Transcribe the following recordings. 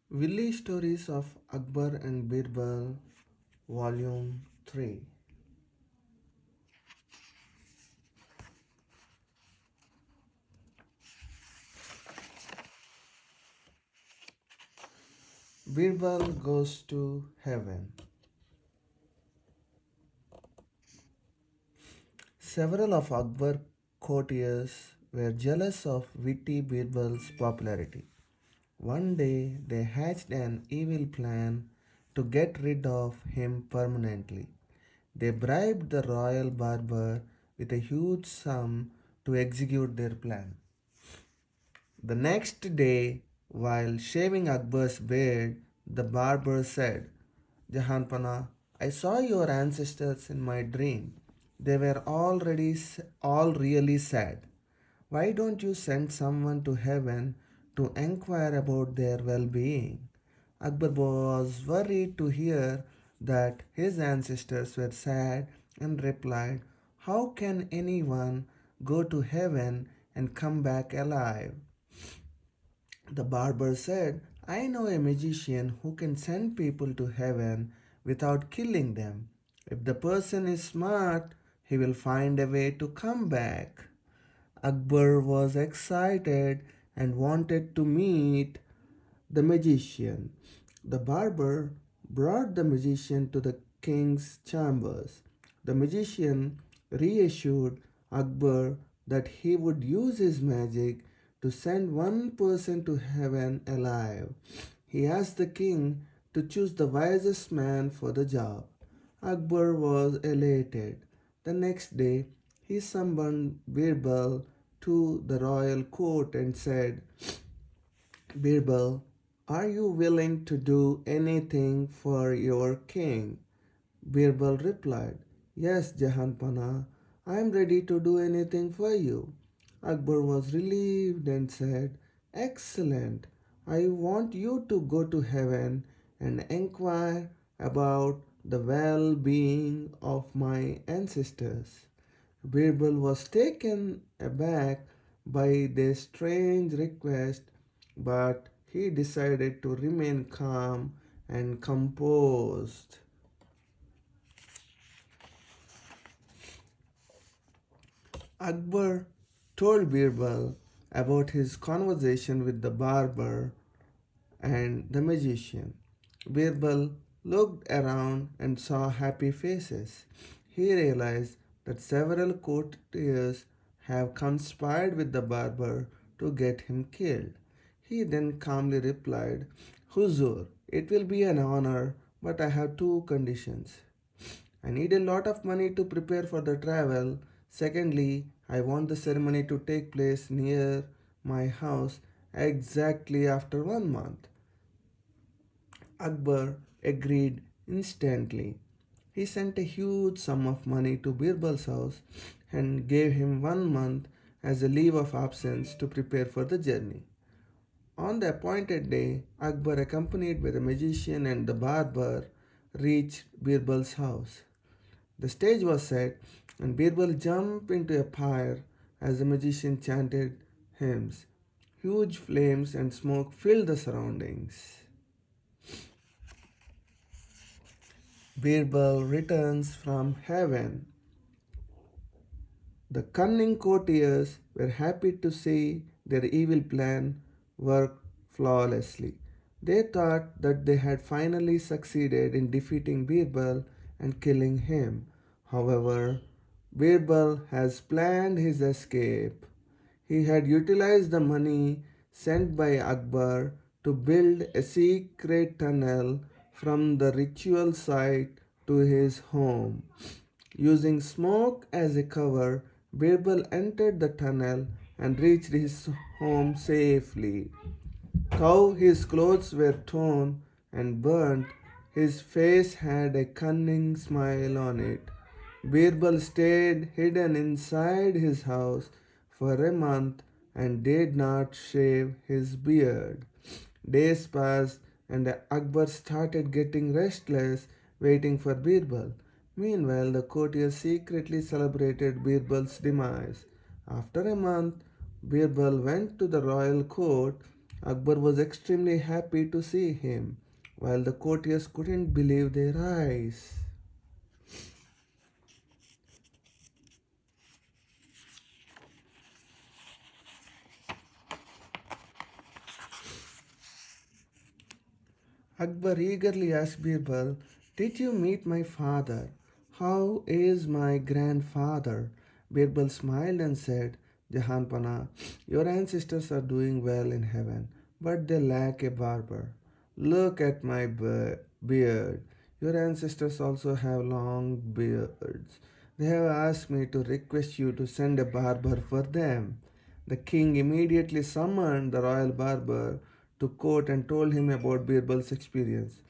Willy Stories of Akbar and Birbal, volume 3. Birbal goes to heaven. Several of Akbar's courtiers were jealous of witty Birbal's popularity. One day they hatched an evil plan to get rid of him permanently. They bribed the royal barber with a huge sum to execute their plan. The next day, while shaving Akbar's beard, the barber said, Jahanpana, I saw your ancestors in my dream. They were all really sad. Why don't you send someone to heaven to inquire about their well being? Akbar was worried to hear that his ancestors were sad and replied, How can anyone go to heaven and come back alive? The barber said, I know a magician who can send people to heaven without killing them. If the person is smart, he will find a way to come back. Akbar was excited and wanted to meet the magician. The barber brought the magician to the king's chambers. The magician reassured Akbar that he would use his magic to send one person to heaven alive. He asked the king to choose the wisest man for the job. Akbar was elated. The next day, he summoned Birbal to the royal court and said, Birbal, are you willing to do anything for your king? Birbal replied, Yes, Jahanpana, I am ready to do anything for you. Akbar was relieved and said, Excellent. I want you to go to heaven and inquire about the well being of my ancestors. Birbal was taken aback by this strange request, but he decided to remain calm and composed. Akbar told Birbal about his conversation with the barber and the magician. Birbal looked around and saw happy faces. He realized that several courtiers have conspired with the barber to get him killed. He then calmly replied, Huzur, it will be an honor, but I have two conditions. I need a lot of money to prepare for the travel. Secondly, I want the ceremony to take place near my house exactly after 1 month. Akbar agreed instantly. He sent a huge sum of money to Birbal's house and gave him 1 month as a leave of absence to prepare for the journey. On the appointed day, Akbar, accompanied by the magician and the barber, reached Birbal's house. The stage was set, and Birbal jumped into a fire as the magician chanted hymns. Huge flames and smoke filled the surroundings. Birbal returns from heaven. The cunning courtiers were happy to see their evil plan work flawlessly. They thought that they had finally succeeded in defeating Birbal and killing him. However, Birbal has planned his escape. He had utilized the money sent by Akbar to build a secret tunnel from the ritual site to his home. Using smoke as a cover, Birbal entered the tunnel and reached his home safely. Though his clothes were torn and burnt, his face had a cunning smile on it. Birbal stayed hidden inside his house for a month and did not shave his beard. Days passed and Akbar started getting restless, waiting for Birbal. Meanwhile, the courtiers secretly celebrated Birbal's demise. After a month, Birbal went to the royal court Akbar was extremely happy to see him, while the courtiers couldn't believe their eyes. Akbar eagerly asked Birbal, "Did you meet my father? How is my grandfather?" Birbal smiled and said, "Jahanpana, your ancestors are doing well in heaven, but they lack a barber. Look at my beard. Your ancestors also have long beards. They have asked me to request you to send a barber for them." The king immediately summoned the royal barber to court and told him about Birbal's experience.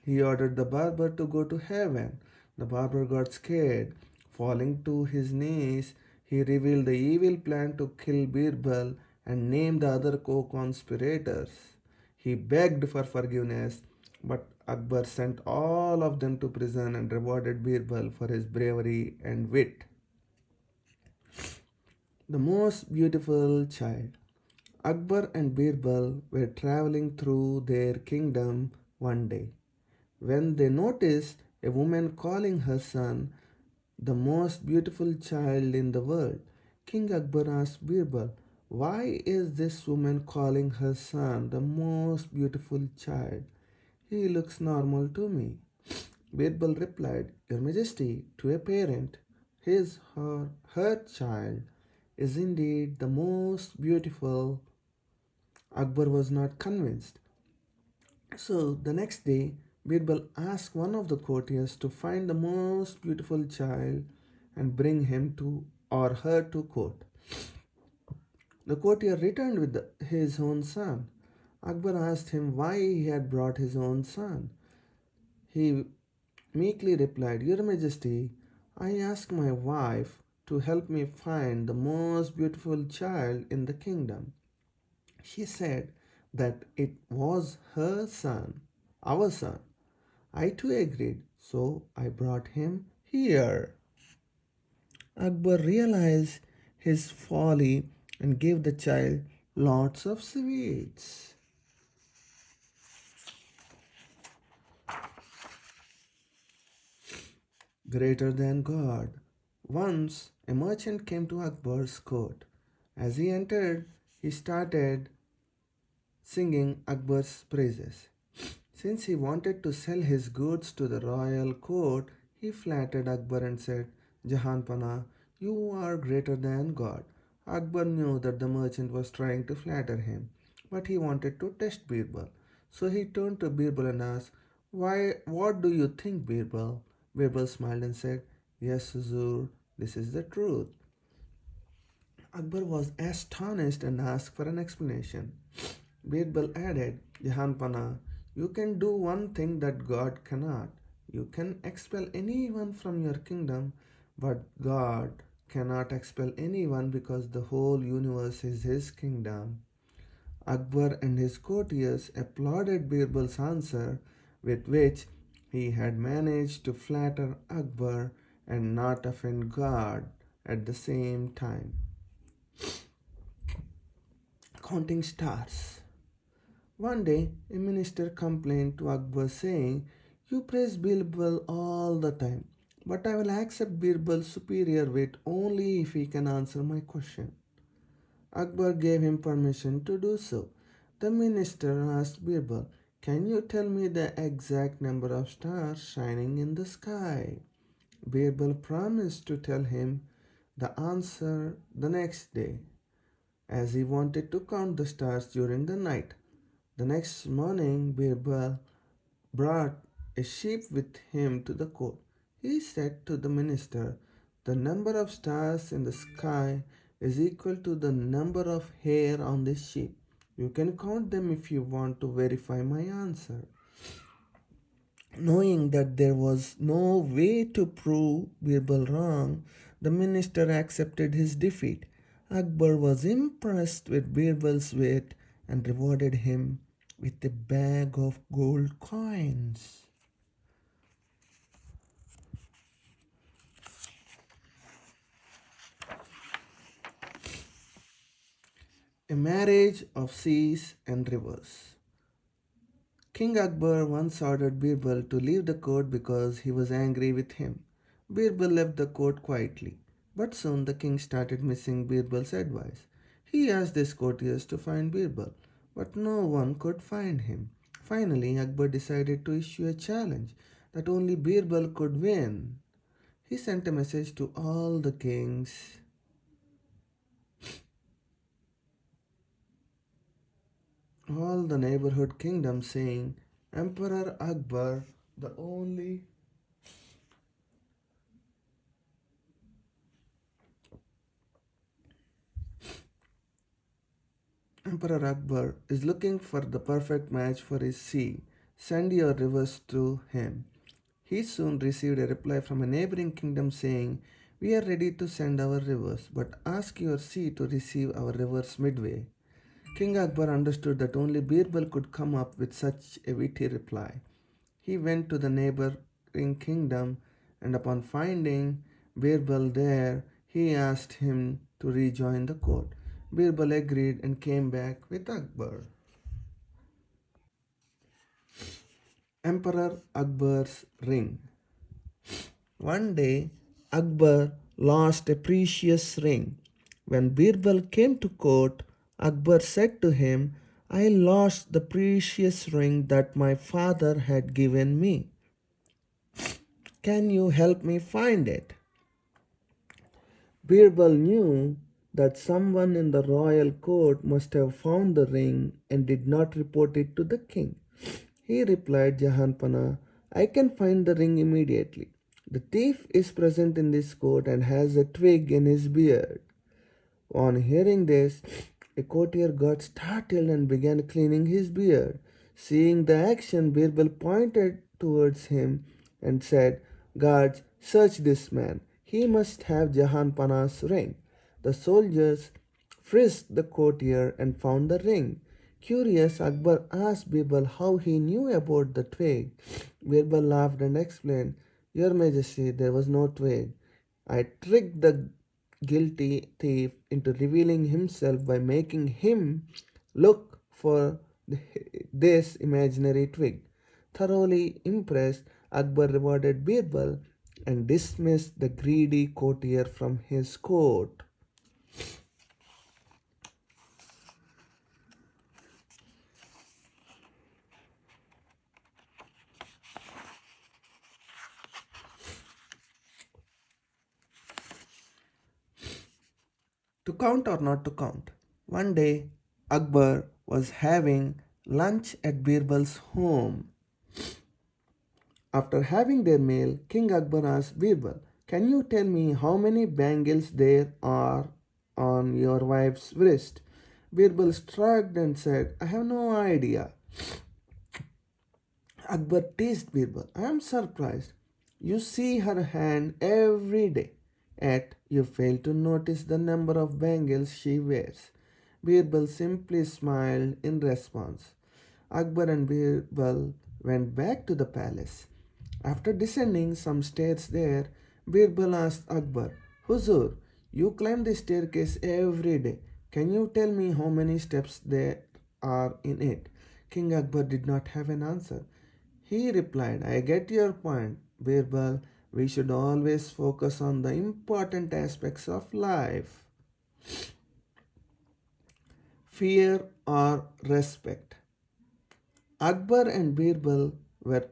He ordered the barber to go to heaven. The barber got scared. Falling to his knees, he revealed the evil plan to kill Birbal and named the other co conspirators. He begged for forgiveness, but Akbar sent all of them to prison and rewarded Birbal for his bravery and wit. The most beautiful child. Akbar and Birbal were traveling through their kingdom one day when they noticed a woman calling her son the most beautiful child in the world. King Akbar asked Birbal, "Why is this woman calling her son the most beautiful child? He looks normal to me." Birbal replied, "Your Majesty, to a parent, her child is indeed the most beautiful." Akbar was not convinced. So the next day, Birbal asked one of the courtiers to find the most beautiful child and bring him to or her to court. The courtier returned with his own son. Akbar asked him why he had brought his own son. He meekly replied, "Your Majesty, I asked my wife to help me find the most beautiful child in the kingdom. She said that it was her son, our son. I too agreed, so I brought him here." Akbar realized his folly and gave the child lots of sweets. Greater than God. Once a merchant came to Akbar's court. As he entered, he started singing Akbar's praises. Since he wanted to sell his goods to the royal court, he flattered Akbar and said, "Jahanpana, you are greater than God." Akbar knew that the merchant was trying to flatter him, but he wanted to test Birbal. So he turned to Birbal and asked, What do you think, Birbal?" Birbal smiled and said, "Yes, Huzur, this is the truth." Akbar was astonished and asked for an explanation. Birbal added, "Jahanpana, you can do one thing that God cannot. You can expel anyone from your kingdom, but God cannot expel anyone because the whole universe is his kingdom." Akbar and his courtiers applauded Birbal's answer, with which he had managed to flatter Akbar and not offend God at the same time. Counting stars. One day, a minister complained to Akbar saying, "You praise Birbal all the time, but I will accept Birbal's superior weight only if he can answer my question." Akbar gave him permission to do so. The minister asked Birbal, "Can you tell me the exact number of stars shining in the sky?" Birbal promised to tell him the answer the next day, as he wanted to count the stars during the night. The next morning, Birbal brought a sheep with him to the court. He said to the minister, "The number of stars in the sky is equal to the number of hair on this sheep. You can count them if you want to verify my answer." Knowing that there was no way to prove Birbal wrong, the minister accepted his defeat. Akbar was impressed with Birbal's wit and rewarded him with a bag of gold coins. A marriage of seas and rivers. King Akbar once ordered Birbal to leave the court because he was angry with him. Birbal left the court quietly, but soon the king started missing Birbal's advice. He asked his courtiers to find Birbal, but no one could find him. Finally, Akbar decided to issue a challenge that only Birbal could win. He sent a message to all the neighborhood kingdoms saying, Emperor Akbar, the only Emperor Akbar is looking for the perfect match for his sea. Send your rivers to him. He soon received a reply from a neighboring kingdom saying, We are ready to send our rivers, but ask your sea to receive our rivers midway. King Akbar understood that only Birbal could come up with such a witty reply. He went to the neighboring kingdom, and upon finding Birbal there, he asked him to rejoin the court. Birbal agreed and came back with Akbar. Emperor Akbar's ring. One day, Akbar lost a precious ring. When Birbal came to court, Akbar said to him, I lost the precious ring that my father had given me. Can you help me find it? Birbal knew that someone in the royal court must have found the ring and did not report it to the king. He replied, Jahanpana, I can find the ring immediately. The thief is present in this court and has a twig in his beard. On hearing this, a courtier got startled and began cleaning his beard. Seeing the action, Birbal pointed towards him and said, Guards, search this man. He must have Jahanpana's ring. The soldiers frisked the courtier and found the ring. Curious, Akbar asked Birbal how he knew about the twig. Birbal laughed and explained, Your Majesty, there was no twig. I tricked the guilty thief into revealing himself by making him look for this imaginary twig. Thoroughly impressed, Akbar rewarded Birbal and dismissed the greedy courtier from his court. To count or not to count? One day, Akbar was having lunch at Birbal's home. After having their meal, King Akbar asked Birbal, Can you tell me how many bangles there are on your wife's wrist? Birbal shrugged and said, I have no idea. Akbar teased Birbal, I am surprised. You see her hand every day, yet you fail to notice the number of bangles she wears. Birbal simply smiled in response. Akbar and Birbal went back to the palace. After descending some stairs there, Birbal asked Akbar, Huzur, you climb the staircase every day. Can you tell me how many steps there are in it? King Akbar did not have an answer. He replied, I get your point, Birbal. We should always focus on the important aspects of life. Fear or respect. Akbar and Birbal were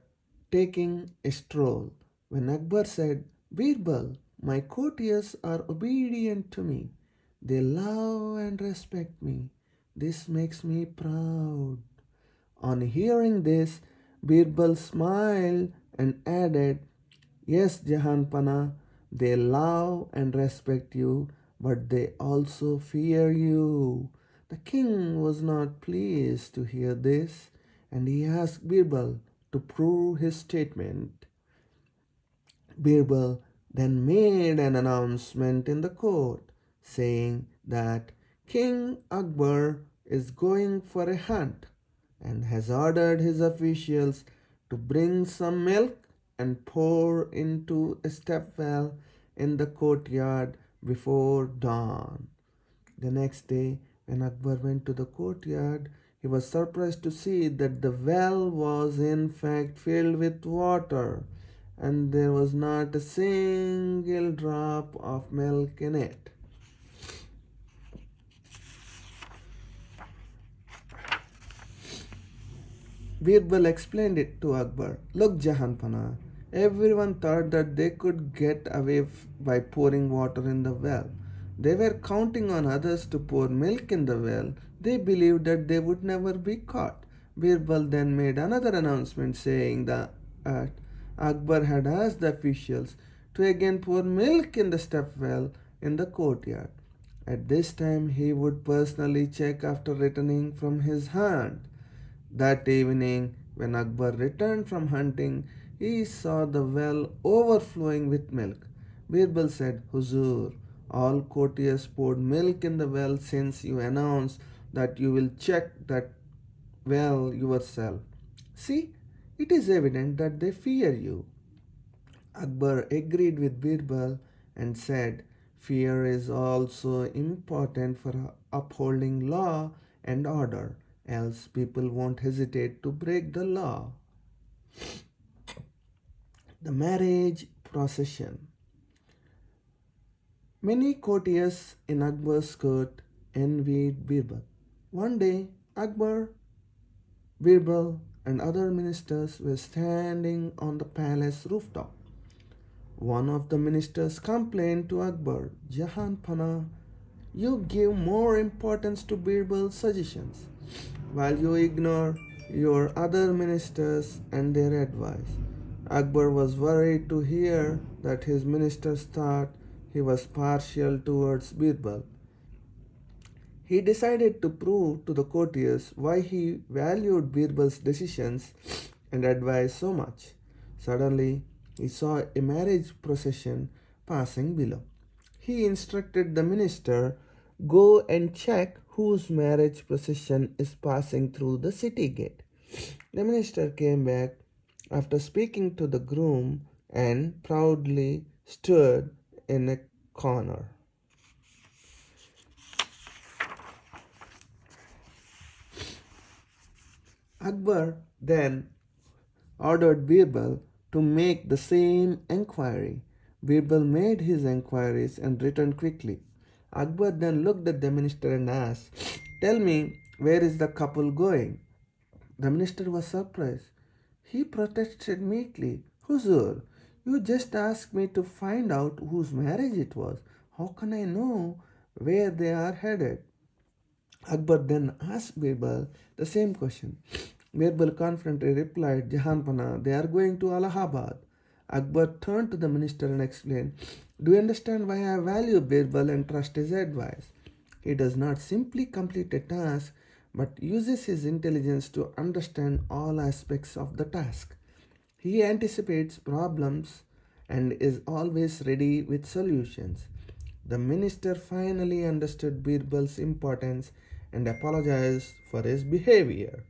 taking a stroll when Akbar said, Birbal, my courtiers are obedient to me. They love and respect me. This makes me proud. On hearing this, Birbal smiled and added, Yes, Jahanpana, they love and respect you, but they also fear you. The king was not pleased to hear this, and he asked Birbal to prove his statement. Birbal then made an announcement in the court saying that King Akbar is going for a hunt and has ordered his officials to bring some milk and pour into a step well in the courtyard before dawn. The next day, When Akbar went to the courtyard, he was surprised to see that the well was in fact filled with water and there was not a single drop of milk in it. Birbal explained it to Akbar. Look, Jahanpana, everyone thought that they could get away by pouring water in the well. They were counting on others to pour milk in the well. They believed that they would never be caught. Birbal then made another announcement saying that Akbar had asked the officials to again pour milk in the step well in the courtyard. At this time, he would personally check after returning from his hunt. That evening, when Akbar returned from hunting, he saw the well overflowing with milk. Birbal said, Huzur, all courtiers poured milk in the well since you announced that you will check that well yourself. See, it is evident that they fear you. Akbar agreed with Birbal and said, fear is also important for upholding law and order, else people won't hesitate to break the law. The marriage procession. Many courtiers in Akbar's court envied Birbal. One day, Akbar, Birbal, and other ministers were standing on the palace rooftop. One of the ministers complained to Akbar, Jahan Pana, you give more importance to Birbal's suggestions, while you ignore your other ministers and their advice. Akbar was worried to hear that his ministers thought he was partial towards Birbal. He decided to prove to the courtiers why he valued Birbal's decisions and advice so much. Suddenly, he saw a marriage procession passing below. He instructed the minister, go and check whose marriage procession is passing through the city gate. The minister came back after speaking to the groom and proudly stood in a corner. Akbar then ordered Birbal to make the same enquiry. Birbal made his enquiries and returned quickly. Akbar then looked at the minister and asked, tell me, where is the couple going? The minister was surprised. He protested meekly, Huzur, you just asked me to find out whose marriage it was. How can I know where they are headed? Akbar then asked Birbal the same question. Birbal confidently replied, Jahanpana, they are going to Allahabad. Akbar turned to the minister and explained, do you understand why I value Birbal and trust his advice? He does not simply complete a task, but uses his intelligence to understand all aspects of the task. He anticipates problems and is always ready with solutions. The minister finally understood Birbal's importance and apologized for his behavior.